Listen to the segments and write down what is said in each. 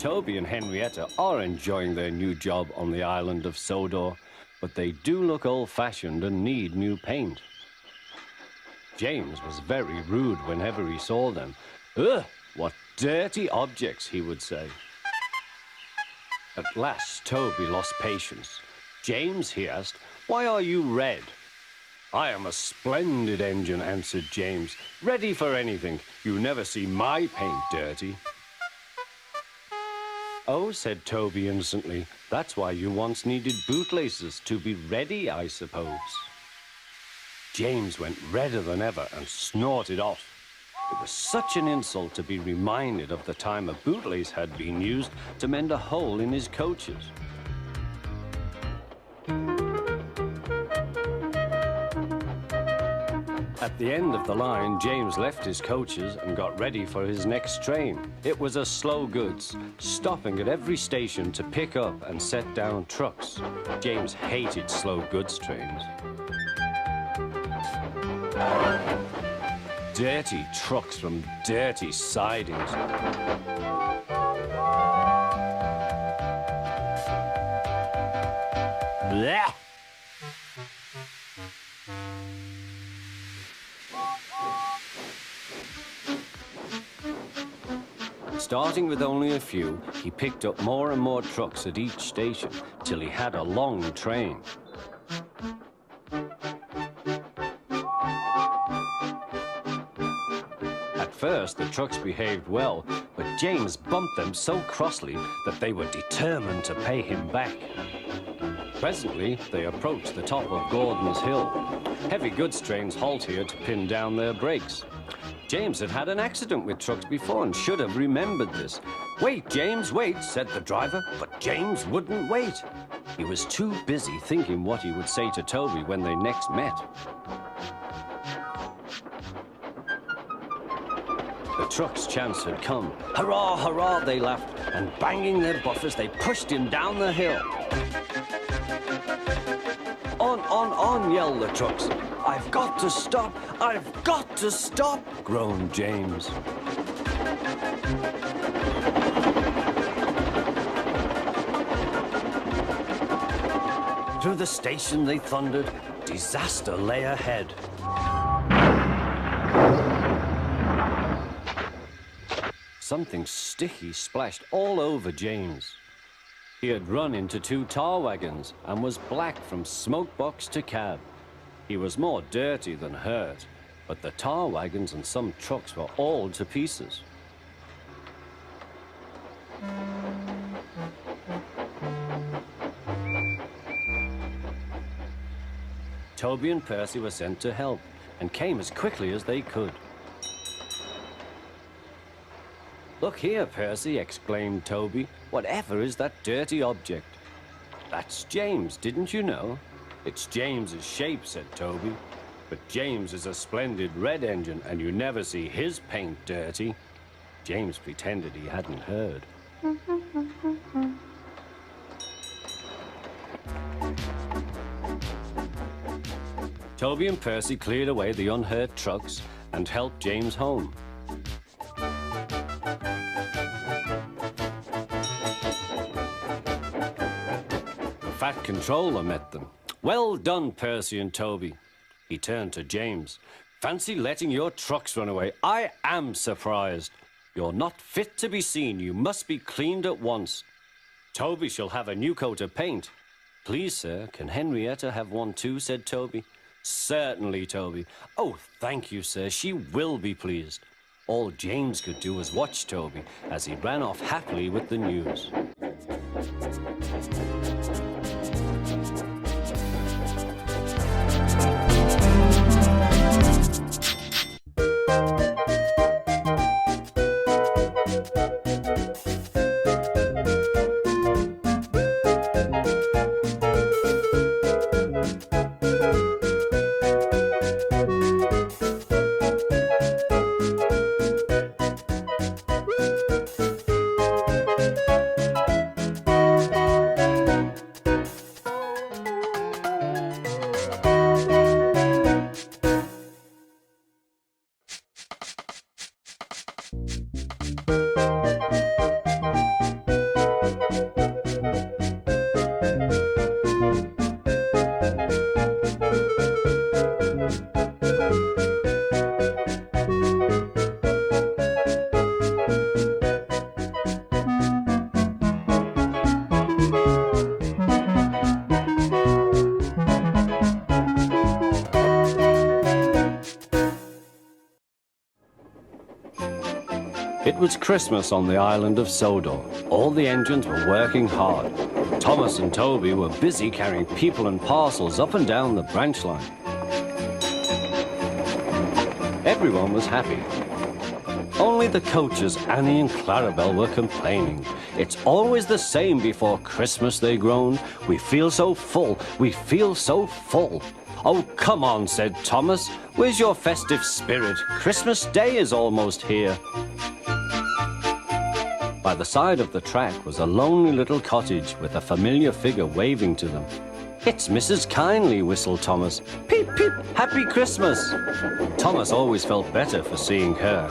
Toby and Henrietta are enjoying their new job on the island of Sodor, but they do look old-fashioned and need new paint. James was very rude whenever he saw them. Ugh, what dirty objects, he would say. At last, Toby lost patience. James, he asked, why are you red? I am a splendid engine, answered James. Ready for anything. You never see my paint dirty. Oh, said Toby innocently, that's why you once needed bootlaces, to be ready, I suppose. James went redder than ever and snorted off. It was such an insult to be reminded of the time a bootlace had been used to mend a hole in his coaches. At the end of the line, James left his coaches and got ready for his next train. It was a slow goods, stopping at every station to pick up and set down trucks. James hated slow goods trains. Dirty trucks from dirty sidings. Blech! Starting with only a few, he picked up more and more trucks at each station till he had a long train. At first, the trucks behaved well, but James bumped them so crossly that they were determined to pay him back. Presently, they approached the top of Gordon's Hill. Heavy goods trains halt here to pin down their brakes. James had had an accident with trucks before and should have remembered this. Wait, James, wait, said the driver, but James wouldn't wait. He was too busy thinking what he would say to Toby when they next met. The truck's chance had come. Hurrah, hurrah, they laughed, and banging their buffers, they pushed him down the hill. On, yelled the trucks. I've got to stop! I've got to stop! Groaned James. Through the station they thundered. Disaster lay ahead. Something sticky splashed all over James. He had run into two tar wagons and was black from smoke box to cab. He was more dirty than hurt, but the tar wagons and some trucks were all to pieces. Toby and Percy were sent to help and came as quickly as they could. Look here, Percy, exclaimed Toby. Whatever is that dirty object? That's James, didn't you know? It's James's shape, said Toby. But James is a splendid red engine, and you never see his paint dirty. James pretended he hadn't heard. Toby and Percy cleared away the unhurt trucks and helped James home. The fat controller met them. Well done, Percy and Toby. He turned to James. Fancy letting your trucks run away. I am surprised. You're not fit to be seen. You must be cleaned at once. Toby shall have a new coat of paint. Please, sir, can Henrietta have one too, said Toby. Certainly, Toby. Oh, thank you, sir. She will be pleased. All James could do was watch Toby as he ran off happily with the news. It was Christmas on the island of Sodor. All the engines were working hard. Thomas and Toby were busy carrying people and parcels up and down the branch line. Everyone was happy. Only the coaches, Annie and Clarabelle, were complaining. It's always the same before Christmas, they groaned. We feel so full, we feel so full. Oh, come on, said Thomas. Where's your festive spirit? Christmas Day is almost here. By the side of the track was a lonely little cottage with a familiar figure waving to them. It's Mrs. Kindly, whistled Thomas. Peep, peep, Happy Christmas. Thomas always felt better for seeing her.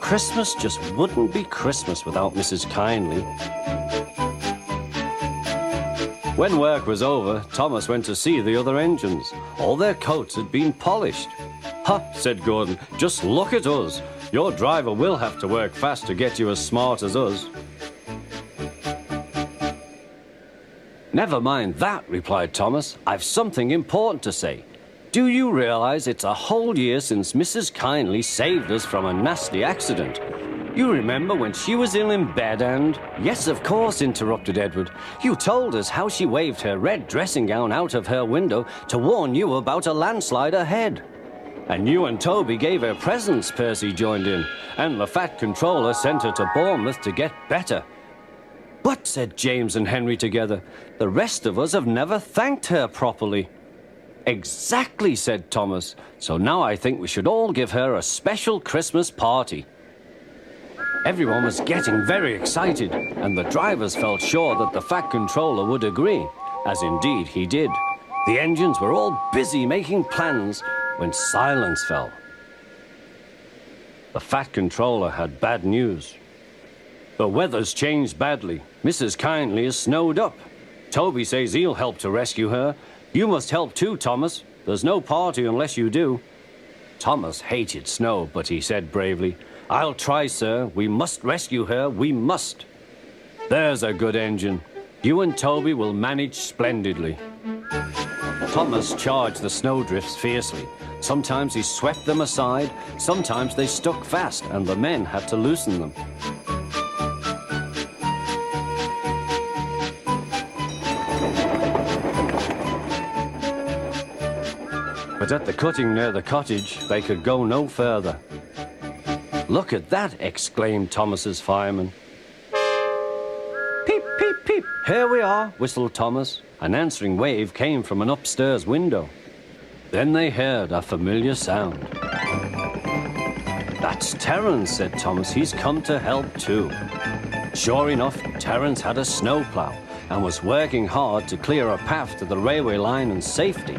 Christmas just wouldn't be Christmas without Mrs. Kindly. When work was over, Thomas went to see the other engines. All their coats had been polished. Ha, said Gordon, just look at us. Your driver will have to work fast to get you as smart as us. Never mind that, replied Thomas. I've something important to say. Do you realize it's a whole year since Mrs. Kindly saved us from a nasty accident? You remember when she was ill in bed and... Yes, of course, interrupted Edward. You told us how she waved her red dressing gown out of her window to warn you about a landslide ahead. And you and Toby gave her presents, Percy joined in. And the Fat Controller sent her to Bournemouth to get better. But, said James and Henry together, the rest of us have never thanked her properly. Exactly, said Thomas. So now I think we should all give her a special Christmas party. Everyone was getting very excited, and the drivers felt sure that the Fat Controller would agree, as indeed he did. The engines were all busy making plans when silence fell. The Fat Controller had bad news. The weather's changed badly. Mrs. Kindly is snowed up. Toby says he'll help to rescue her. You must help too, Thomas. There's no party unless you do. Thomas hated snow, but he said bravely, I'll try, sir. We must rescue her. We must. There's a good engine. You and Toby will manage splendidly. Thomas charged the snowdrifts fiercely. Sometimes he swept them aside. Sometimes they stuck fast, and the men had to loosen them. But at the cutting near the cottage, they could go no further. Look at that, exclaimed Thomas's fireman. Peep, peep, peep. Here we are, whistled Thomas. An answering wave came from an upstairs window. Then they heard a familiar sound. That's Terence, said Thomas. He's come to help too. Sure enough, Terence had a snowplow and was working hard to clear a path to the railway line in safety.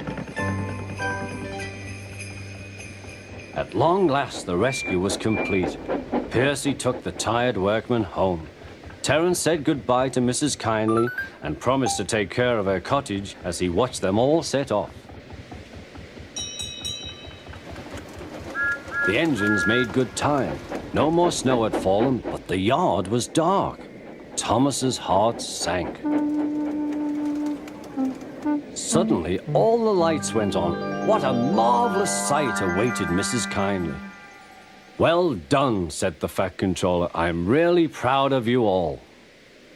At long last, the rescue was complete. Percy took the tired workmen home. Terence said goodbye to Mrs. Kindly and promised to take care of her cottage as he watched them all set off. The engines made good time. No more snow had fallen, but the yard was dark. Thomas's heart sank. Suddenly, all the lights went on. What a marvelous sight awaited Mrs. Kindly. Well done, said the Fat Controller. I'm really proud of you all.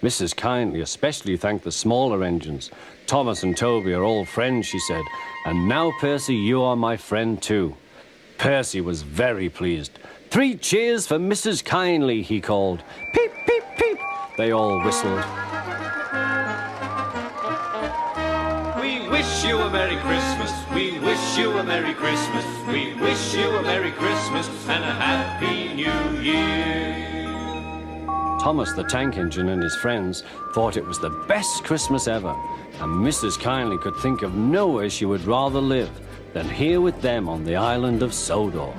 Mrs. Kindly especially thanked the smaller engines. Thomas and Toby are all friends, she said. And now, Percy, you are my friend too. Percy was very pleased. 3 cheers for Mrs. Kindly, he called. Peep, peep, peep. They all whistled. We wish you a Merry Christmas. We wish you a Merry Christmas. We wish you a Merry Christmas and a Happy New Year. Thomas the Tank Engine and his friends thought it was the best Christmas ever, and Mrs. Kindly could think of nowhere she would rather live than here with them on the island of Sodor.